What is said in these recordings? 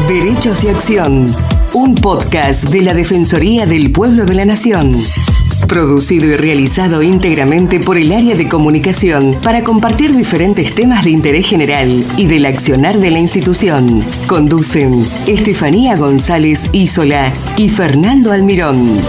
Derechos y Acción, un podcast de la Defensoría del Pueblo de la Nación. Producido y realizado íntegramente por el área de comunicación para compartir diferentes temas de interés general y del accionar de la institución. Conducen Estefanía González Isola y Fernando Almirón.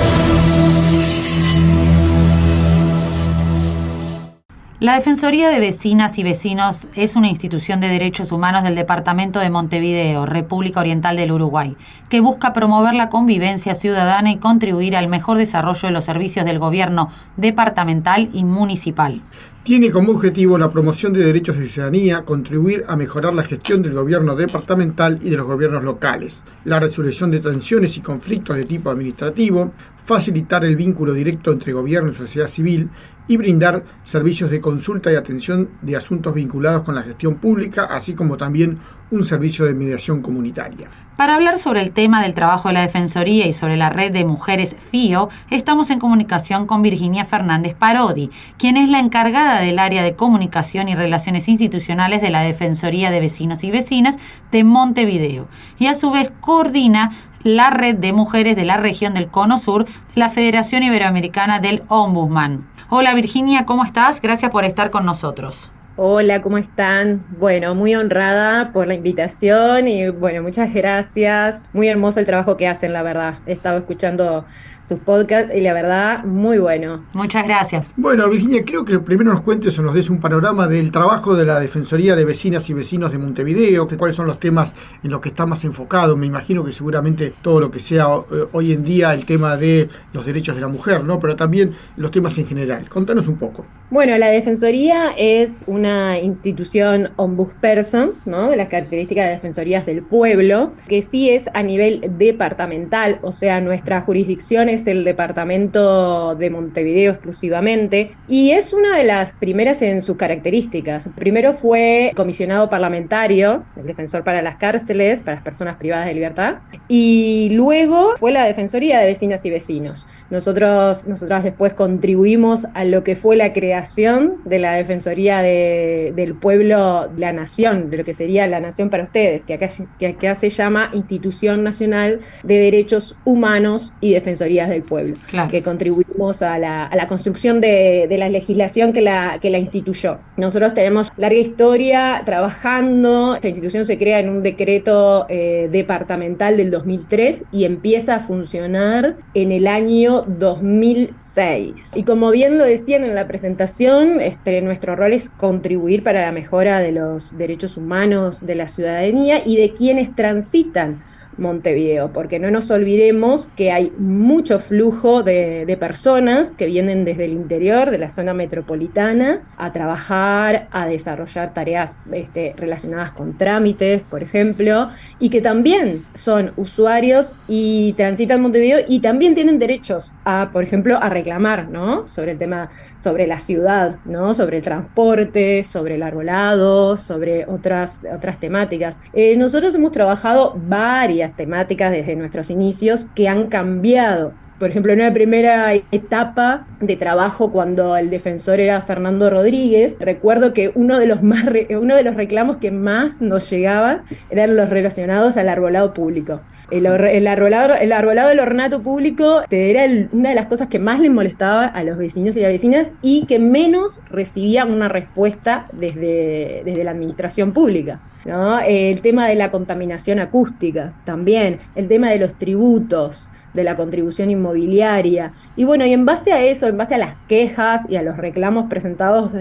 La Defensoría de Vecinas y Vecinos es una institución de derechos humanos del departamento de Montevideo, República Oriental del Uruguay, que busca promover la convivencia ciudadana y contribuir al mejor desarrollo de los servicios del gobierno departamental y municipal. Tiene como objetivo la promoción de derechos de ciudadanía, contribuir a mejorar la gestión del gobierno departamental y de los gobiernos locales, la resolución de tensiones y conflictos de tipo administrativo, facilitar el vínculo directo entre gobierno y sociedad civil y brindar servicios de consulta y atención de asuntos vinculados con la gestión pública, así como también un servicio de mediación comunitaria. Para hablar sobre el tema del trabajo de la Defensoría y sobre la red de mujeres FIO, estamos en comunicación con Virginia Fernández Parodi, quien es la encargada del área de comunicación y relaciones institucionales de la Defensoría de Vecinos y Vecinas de Montevideo, y a su vez coordina la red de mujeres de la región del Cono Sur de la Federación Iberoamericana del Ombudsman. Hola Virginia, ¿cómo estás? Gracias por estar con nosotros. Hola, ¿cómo están? Bueno, muy honrada por la invitación y bueno, muchas gracias. Muy hermoso el trabajo que hacen, la verdad. He estado escuchando sus podcasts y la verdad, muy bueno. Muchas gracias. Bueno, Virginia, creo que primero nos cuentes o nos des un panorama del trabajo de la Defensoría de Vecinas y Vecinos de Montevideo, cuáles son los temas en los que está más enfocado. Me imagino que seguramente todo lo que sea hoy en día el tema de los derechos de la mujer, ¿no? Pero también los temas en general. Contanos un poco. Bueno, la Defensoría es una institución ombudsperson, ¿no? De las características de defensorías del pueblo, que sí es a nivel departamental, o sea, nuestra jurisdicción es el departamento de Montevideo exclusivamente, y es una de las primeras en sus características. Primero fue comisionado parlamentario, el defensor para las cárceles, para las personas privadas de libertad, y luego fue la Defensoría de Vecinas y Vecinos. Nosotras después contribuimos a lo que fue la creación de la Defensoría del Pueblo de la Nación, de lo que sería la Nación para ustedes, que acá se llama Institución Nacional de Derechos Humanos y Defensorías del Pueblo, claro, que contribuimos a la construcción de la legislación que la instituyó. Nosotros tenemos larga historia trabajando. Esta institución se crea en un decreto departamental del 2003 y empieza a funcionar en el año 2006. Y como bien lo decían en la presentación, nuestro rol es contribuir para la mejora de los derechos humanos de la ciudadanía y de quienes transitan Montevideo, porque no nos olvidemos que hay mucho flujo de personas que vienen desde el interior de la zona metropolitana a trabajar, a desarrollar tareas relacionadas con trámites, por ejemplo, y que también son usuarios y transitan Montevideo y también tienen derechos a, por ejemplo, a reclamar, ¿no? Sobre el tema, sobre la ciudad, ¿no? Sobre el transporte, sobre el arbolado, sobre otras temáticas. Nosotros hemos trabajado varias temáticas desde nuestros inicios que han cambiado. Por ejemplo, en una primera etapa de trabajo, cuando el defensor era Fernando Rodríguez, recuerdo que uno de los reclamos que más nos llegaban eran los relacionados al arbolado público. El arbolado del ornato público era una de las cosas que más les molestaba a los vecinos y las vecinas y que menos recibía una respuesta desde la administración pública, ¿no? El tema de la contaminación acústica también, el tema de los tributos, de la contribución inmobiliaria. Y bueno, y en base a eso, en base a las quejas y a los reclamos presentados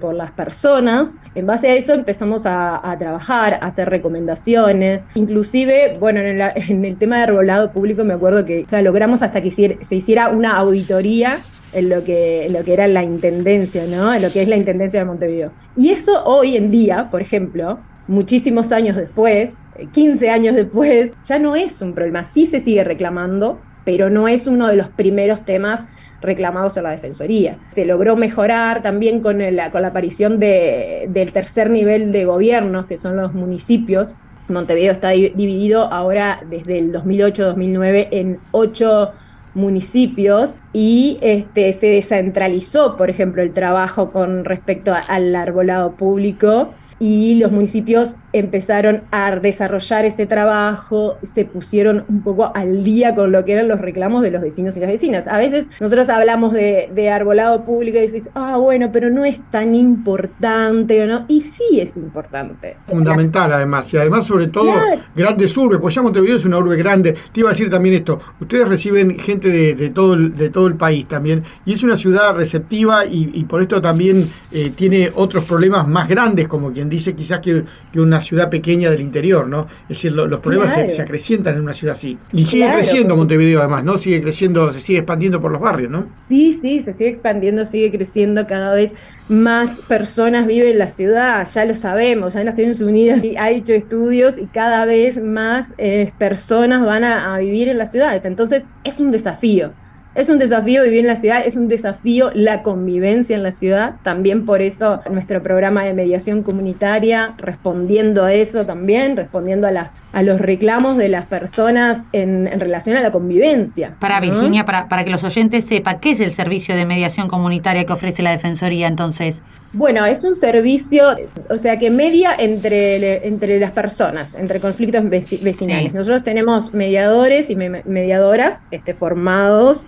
por las personas, en base a eso empezamos a trabajar, a hacer recomendaciones. Inclusive, bueno, en el tema de arbolado público me acuerdo que logramos hasta que se hiciera una auditoría en lo que era la intendencia, ¿no? En lo que es la intendencia de Montevideo. Y eso hoy en día, por ejemplo, muchísimos años después, 15 años después, ya no es un problema. Sí se sigue reclamando, pero no es uno de los primeros temas reclamados en la Defensoría. Se logró mejorar también con la aparición del tercer nivel de gobiernos, que son los municipios. Montevideo está dividido ahora desde el 2008-2009 en 8 municipios y se descentralizó, por ejemplo, el trabajo con respecto al arbolado público, y los municipios empezaron a desarrollar ese trabajo, se pusieron un poco al día con lo que eran los reclamos de los vecinos y las vecinas. A veces nosotros hablamos de arbolado público y decís, bueno, pero no es tan importante, ¿o no? Y sí es importante. Fundamental, además, y además, sobre todo, claro, grandes urbes, pues ya Montevideo es una urbe grande. Te iba a decir también esto, ustedes reciben gente de todo el país también, y es una ciudad receptiva y por esto también tiene otros problemas más grandes, como quien dice, quizás que una ciudad pequeña del interior, ¿no? Es decir, los problemas claro, se acrecientan en una ciudad así. Y sigue creciendo Montevideo, además, ¿no? Sigue creciendo, se sigue expandiendo por los barrios, ¿no? Sí, se sigue expandiendo, sigue creciendo, cada vez más personas viven en la ciudad, ya lo sabemos, ya en Naciones Unidas ha hecho estudios y cada vez más personas van a vivir en las ciudades. Entonces, es un desafío. Es un desafío vivir en la ciudad, es un desafío la convivencia en la ciudad, también por eso nuestro programa de mediación comunitaria, respondiendo a eso también, respondiendo a los reclamos de las personas en relación a la convivencia. Para Virginia, para que los oyentes sepan, ¿qué es el servicio de mediación comunitaria que ofrece la Defensoría entonces? Bueno, es un servicio, o sea, que media entre las personas, entre conflictos vecinales. Sí. Nosotros tenemos mediadores y mediadoras formadas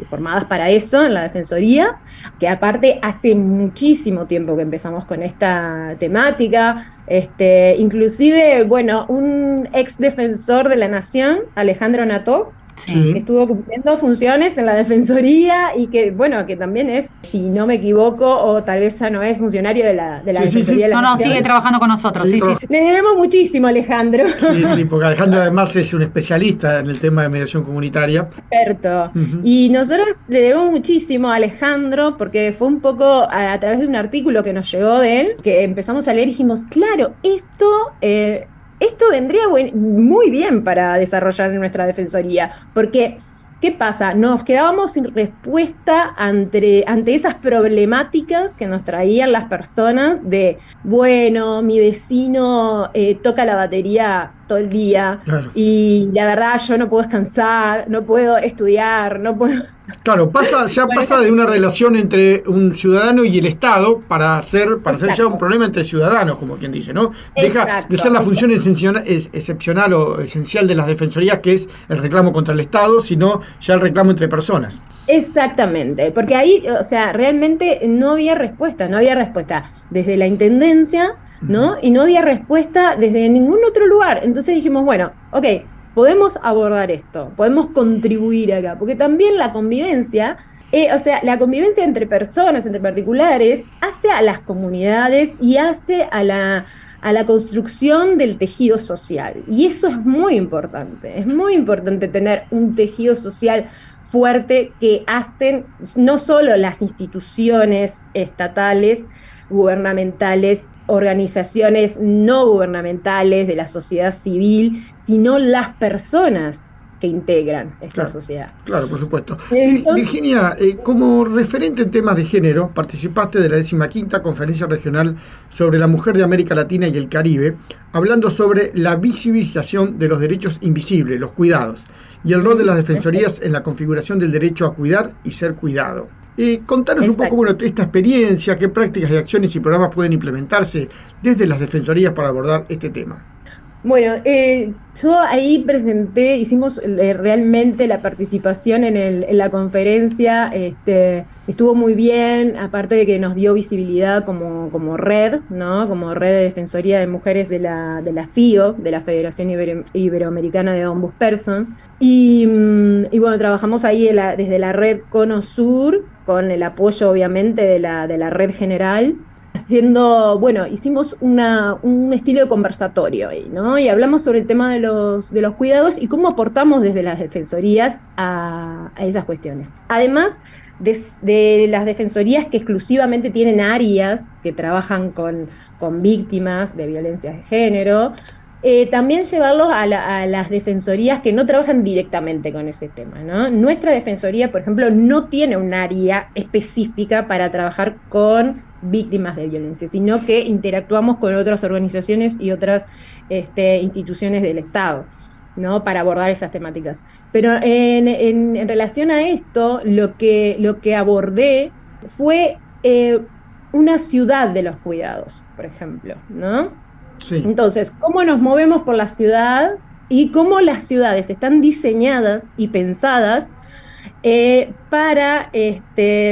para eso en la Defensoría, que aparte hace muchísimo tiempo que empezamos con esta temática. Inclusive, bueno, un ex defensor de la Nación, Alejandro Nató, sí, que estuvo cumpliendo funciones en la Defensoría y que, bueno, que también es, si no me equivoco, o tal vez ya no es funcionario de la Defensoría de la Nación. Sigue trabajando con nosotros, sí. Le debemos muchísimo, Alejandro. Sí, porque Alejandro además es un especialista en el tema de mediación comunitaria. Experto. Y nosotros le debemos muchísimo a Alejandro porque fue un poco a través de un artículo que nos llegó de él, que empezamos a leer y dijimos, claro, esto vendría muy bien para desarrollar en nuestra Defensoría, porque, ¿qué pasa? Nos quedábamos sin respuesta ante esas problemáticas que nos traían las personas de, bueno, mi vecino toca la batería todo el día, claro, y la verdad yo no puedo descansar, no puedo estudiar, no puedo... Claro, pasa de una relación entre un ciudadano y el Estado para ser ya un problema entre ciudadanos, como quien dice, ¿no? Deja de ser la función excepcional o esencial de las defensorías, que es el reclamo contra el Estado, sino ya el reclamo entre personas. Exactamente, porque ahí, o sea, realmente no había respuesta desde la Intendencia, ¿no? Y no había respuesta desde ningún otro lugar. Entonces dijimos, bueno, ok, podemos abordar esto, podemos contribuir acá, porque también la convivencia, la convivencia entre personas, entre particulares, hace a las comunidades y hace a la construcción del tejido social. Y eso es muy importante tener un tejido social fuerte que hacen no solo las instituciones estatales, gubernamentales, organizaciones no gubernamentales de la sociedad civil, sino las personas que integran esta sociedad. Claro, por supuesto. Virginia, como referente en temas de género, participaste de la 15ª Conferencia Regional sobre la Mujer de América Latina y el Caribe, hablando sobre la visibilización de los derechos invisibles, los cuidados, y el rol de las defensorías en la configuración del derecho a cuidar y ser cuidado. Contanos un poco esta experiencia, qué prácticas y acciones y programas pueden implementarse desde las defensorías para abordar este tema. Bueno, yo ahí hicimos realmente la participación en la conferencia, estuvo muy bien, aparte de que nos dio visibilidad como red, ¿no? Como red de defensoría de mujeres de la FIO, de la Federación Iberoamericana de Ombudsperson. Y bueno, trabajamos ahí desde la red Cono Sur, con el apoyo obviamente de la red general, hicimos un estilo de conversatorio ahí, ¿no? Y hablamos sobre el tema de los cuidados y cómo aportamos desde las defensorías a esas cuestiones. Además de las defensorías que exclusivamente tienen áreas que trabajan con víctimas de violencia de género, también llevarlos a las defensorías que no trabajan directamente con ese tema, ¿no? Nuestra defensoría, por ejemplo, no tiene un área específica para trabajar con víctimas de violencia, sino que interactuamos con otras organizaciones y otras instituciones del Estado, ¿no? Para abordar esas temáticas. Pero en relación a esto, lo que abordé fue una ciudad de los cuidados, por ejemplo, ¿no? Sí. Entonces, ¿cómo nos movemos por la ciudad y cómo las ciudades están diseñadas y pensadas para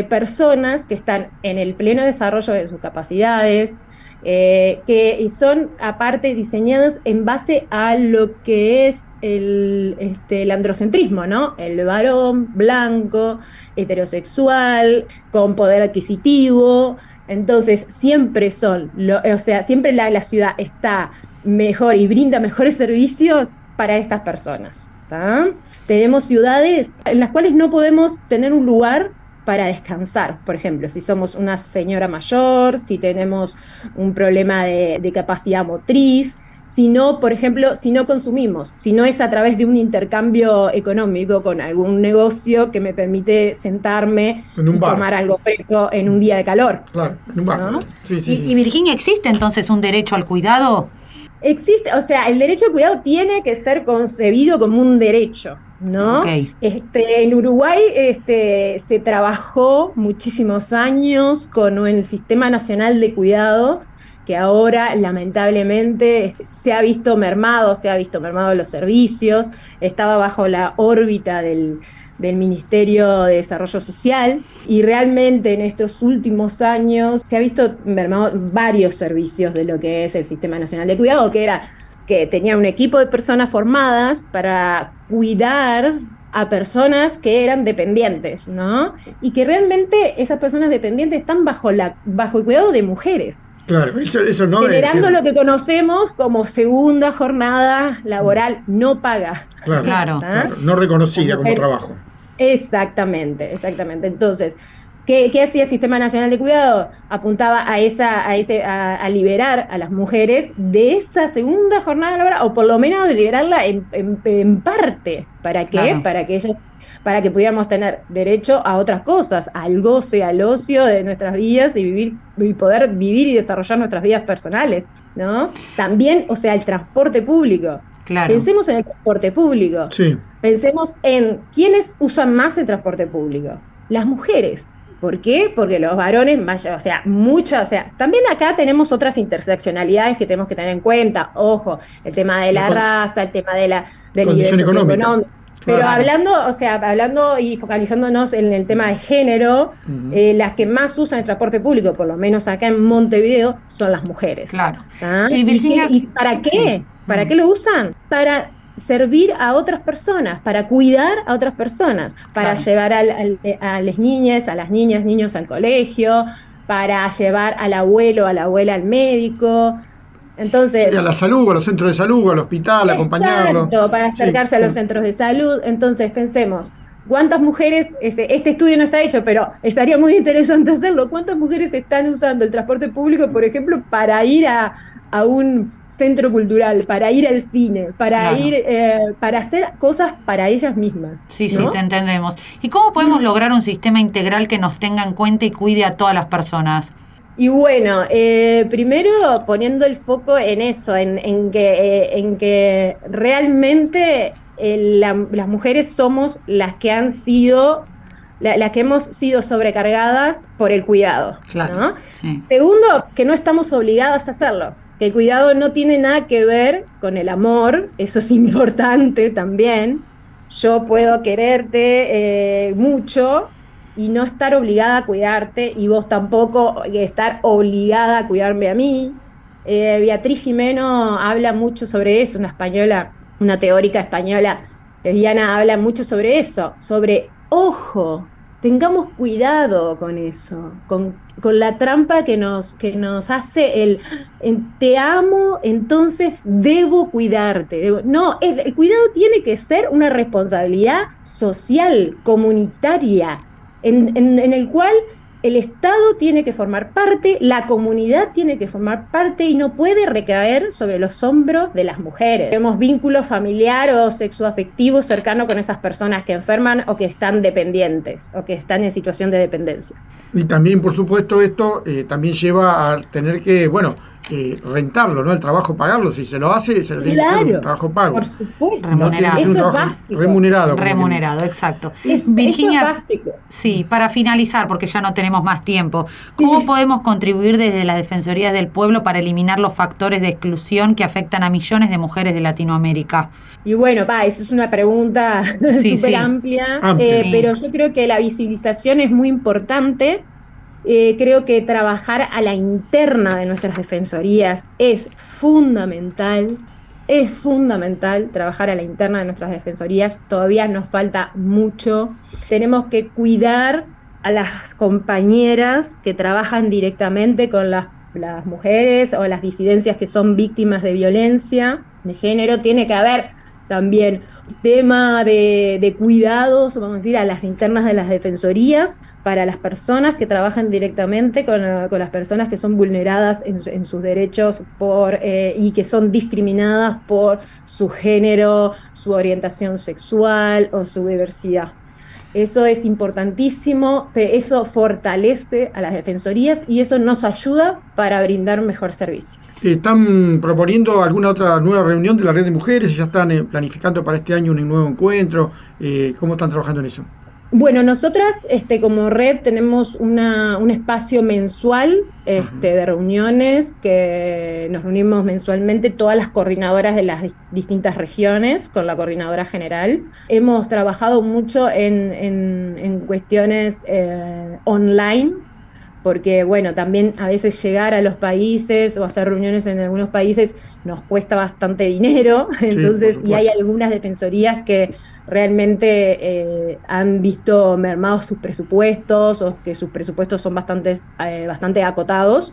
personas que están en el pleno desarrollo de sus capacidades, que son aparte diseñadas en base a lo que es el androcentrismo, ¿no? El varón blanco, heterosexual, con poder adquisitivo. Entonces, siempre siempre la ciudad está mejor y brinda mejores servicios para estas personas, ¿tá? Tenemos ciudades en las cuales no podemos tener un lugar para descansar, por ejemplo, si somos una señora mayor, si tenemos un problema de capacidad motriz, si no, por ejemplo, si no consumimos, si no es a través de un intercambio económico con algún negocio que me permite sentarme y tomar algo fresco en un día de calor. Claro, en un bar. ¿No? Sí. ¿Y Virginia, existe entonces un derecho al cuidado? Existe, o sea, el derecho al cuidado tiene que ser concebido como un derecho, ¿no? Okay. En Uruguay se trabajó muchísimos años con el Sistema Nacional de Cuidados, que ahora lamentablemente se ha visto mermado los servicios, estaba bajo la órbita del Ministerio de Desarrollo Social, y realmente en estos últimos años se ha visto mermado varios servicios de lo que es el Sistema Nacional de Cuidado, que tenía un equipo de personas formadas para cuidar a personas que eran dependientes, ¿no? Y que realmente esas personas dependientes están bajo el cuidado de mujeres. Claro, eso no generando es lo que conocemos como segunda jornada laboral no paga. Claro. No reconocida como trabajo. Exactamente. Entonces, ¿qué hacía el Sistema Nacional de Cuidado? Apuntaba a liberar a las mujeres de esa segunda jornada laboral, o por lo menos de liberarla en parte. ¿Para qué? Claro. Para que pudiéramos tener derecho a otras cosas, al goce, al ocio de nuestras vidas y poder vivir y desarrollar nuestras vidas personales, ¿no? También, o sea, el transporte público. Claro. Pensemos en el transporte público. Sí. Pensemos en quiénes usan más el transporte público. Las mujeres. ¿Por qué? Porque los varones, también acá tenemos otras interseccionalidades que tenemos que tener en cuenta. Ojo, el tema de la raza, el tema de la condición económica. Pero hablando y focalizándonos en el tema de género, las que más usan el transporte público, por lo menos acá en Montevideo, son las mujeres. Claro. ¿Ah? Y Virginia, ¿Y para qué? Sí. ¿Para qué lo usan? Para servir a otras personas, para cuidar a otras personas, para llevar a las niñas, niños al colegio, para llevar al abuelo, a la abuela al médico. Entonces, a la salud, a los centros de salud, al hospital, acompañarlo. Para acercarse a los centros de salud. Entonces, pensemos, ¿cuántas mujeres, este estudio no está hecho, pero estaría muy interesante hacerlo, cuántas mujeres están usando el transporte público, por ejemplo, para ir a un centro cultural, para ir al cine, para ir, para hacer cosas para ellas mismas? Sí, ¿no? Sí, te entendemos. ¿Y cómo podemos lograr un sistema integral que nos tenga en cuenta y cuide a todas las personas? Y bueno, primero poniendo el foco en eso, en que realmente las mujeres somos las que han sido, las que hemos sido sobrecargadas por el cuidado. Claro, ¿no? Sí. Segundo, que no estamos obligadas a hacerlo. Que el cuidado no tiene nada que ver con el amor, eso es importante también. Yo puedo quererte mucho y no estar obligada a cuidarte, y vos tampoco estar obligada a cuidarme a mí. Beatriz Gimeno habla mucho sobre eso, una española, una teórica española lesbiana, habla mucho sobre eso, sobre, ojo, tengamos cuidado con eso, con la trampa que nos hace te amo, entonces debo cuidarte. No, el cuidado tiene que ser una responsabilidad social, comunitaria, en el cual el Estado tiene que formar parte, la comunidad tiene que formar parte, y no puede recaer sobre los hombros de las mujeres. Tenemos vínculo familiar o sexoafectivo cercano con esas personas que enferman o que están dependientes o que están en situación de dependencia. Y también, por supuesto, esto también lleva a tener que, rentarlo, ¿no? El trabajo pagarlo, si se lo hace, se lo tiene que hacer un trabajo pago. Por supuesto. Remunerado. No tiene que ser un trabajo remunerado. Remunerado, exacto. Virginia, eso es básico. Sí, para finalizar, porque ya no tenemos más tiempo, ¿cómo podemos contribuir desde las Defensorías del Pueblo para eliminar los factores de exclusión que afectan a millones de mujeres de Latinoamérica? Y bueno, eso es una pregunta súper amplia, pero yo creo que la visibilización es muy importante. Creo que trabajar a la interna de nuestras defensorías es fundamental trabajar a la interna de nuestras defensorías. Todavía nos falta mucho. Tenemos que cuidar a las compañeras que trabajan directamente con las mujeres o las disidencias que son víctimas de violencia de género. Tiene que haber también tema de cuidados, vamos a decir, a las internas de las defensorías, para las personas que trabajan directamente con las personas que son vulneradas en sus derechos y que son discriminadas por su género, su orientación sexual o su diversidad. Eso es importantísimo, eso fortalece a las defensorías y eso nos ayuda para brindar un mejor servicio. ¿Están proponiendo alguna otra nueva reunión de la red de mujeres? ¿Ya están planificando para este año un nuevo encuentro? ¿Cómo están trabajando en eso? Bueno, nosotras como red tenemos un espacio mensual de reuniones que nos reunimos mensualmente todas las coordinadoras de las distintas regiones con la coordinadora general. Hemos trabajado mucho en cuestiones online, porque bueno, también a veces llegar a los países o hacer reuniones en algunos países nos cuesta bastante dinero, entonces, y hay algunas defensorías que realmente han visto mermados sus presupuestos o que sus presupuestos son bastante acotados.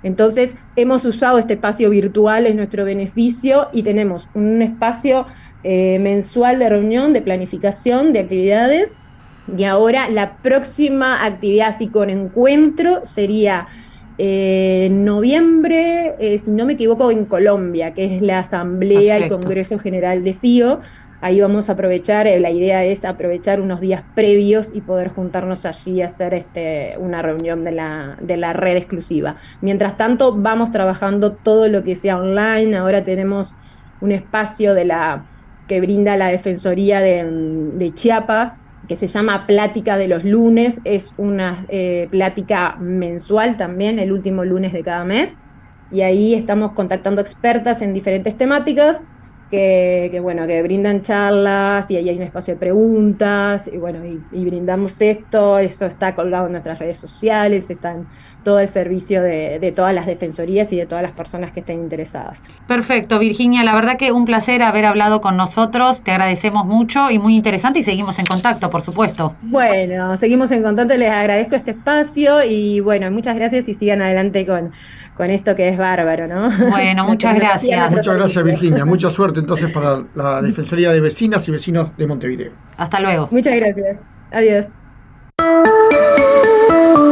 Entonces hemos usado este espacio virtual en nuestro beneficio y tenemos un espacio mensual de reunión, de planificación, de actividades. Y ahora la próxima actividad así con encuentro sería en noviembre, si no me equivoco, en Colombia, que es la Asamblea y Congreso General de FIO. Ahí vamos a aprovechar, la idea es aprovechar unos días previos y poder juntarnos allí y hacer una reunión de la red exclusiva. Mientras tanto, vamos trabajando todo lo que sea online. Ahora tenemos un espacio que brinda la Defensoría de Chiapas, que se llama Plática de los Lunes. Es una plática mensual también, el último lunes de cada mes. Y ahí estamos contactando expertas en diferentes temáticas que brindan charlas, y ahí hay un espacio de preguntas, y brindamos eso está colgado en nuestras redes sociales, está en todo el servicio de todas las defensorías y de todas las personas que estén interesadas. Perfecto, Virginia, la verdad que un placer haber hablado con nosotros, te agradecemos mucho y muy interesante, y seguimos en contacto, por supuesto. Bueno, seguimos en contacto, les agradezco este espacio y bueno, muchas gracias y sigan adelante con esto que es bárbaro, ¿no? Bueno, muchas gracias. Muchas gracias, Virginia. Mucha suerte entonces para la Defensoría de Vecinas y Vecinos de Montevideo. Hasta luego. Muchas gracias. Adiós.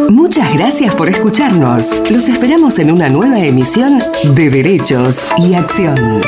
Muchas gracias por escucharnos. Los esperamos en una nueva emisión de Derechos y Acción.